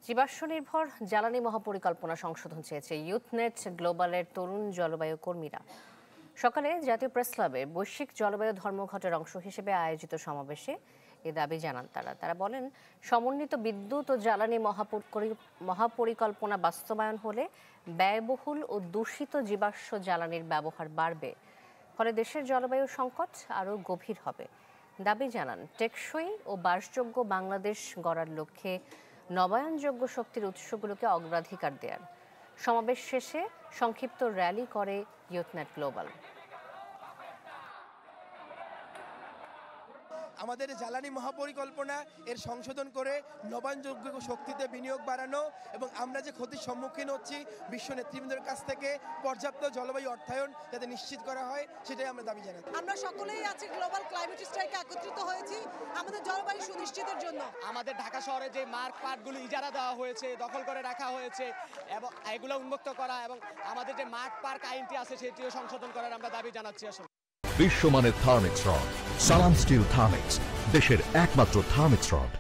জীবাশ্ম নির্ভর জ্বালানি মহাপরিকল্পনা সংশোধন চেয়েছে ইউথনেট গ্লোবালের তরুণ জলবায়ু কর্মীরা। সকালে জাতীয় প্রেস ক্লাবে বৈশ্বিক জলবায়ু ধর্মঘটের অংশ হিসেবে আয়োজিত সমাবেশে এ দাবি জানান তারা বলেন, সমন্বিত বিদ্যুৎ ও জ্বালানি মহাপরিকল্পনা বাস্তবায়ন হলে ব্যয়বহুল ও দূষিত জীবাশ্ম জ্বালানির ব্যবহার বাড়বে, ফলে দেশের জলবায়ু সংকট আরও গভীর হবে। দাবি জানান, টেকসই ও বাসযোগ্য বাংলাদেশ গড়ার লক্ষ্যে নবায়নযোগ্য শক্তির উৎসগুলোকে অগ্রাধিকার দেয়ার। সমাবেশ শেষে সংক্ষিপ্ত র্যালি করে ইউথনেট গ্লোবাল। আমাদের জ্বালানি মহাপরিকল্পনা এর সংশোধন করে নবায়নযোগ্য শক্তিতে বিনিয়োগ বাড়ানো এবং আমরা যে ক্ষতির সম্মুখীন হচ্ছি বিশ্ব নেতৃবৃন্দের কাছ থেকে পর্যাপ্ত জলবায়ু অর্থায়ন যাতে নিশ্চিত করা হয়, সেটাই আমরা দাবি জানাই। আমরা সকলেই আজকে গ্লোবাল ক্লাইমেট স্ট্রাইকে একত্রিত হয়েছি আমাদের জলবায়ু সুনিশ্চিতের জন্য। আমাদের ঢাকা শহরে যে মার্ক পার্কগুলো ইজারা দেওয়া হয়েছে, দখল করে রাখা হয়েছে এবং এগুলো উন্মুক্ত করা এবং আমাদের যে মার্ক পার্ক আইনটি আছে সেটিও সংশোধন করার আমরা দাবি জানাচ্ছি। আসলে বিশ্বমানের থার্মিক্স রড সালাম স্টিল থার্মিক্স, দেশের একমাত্র থার্মিক্স রড।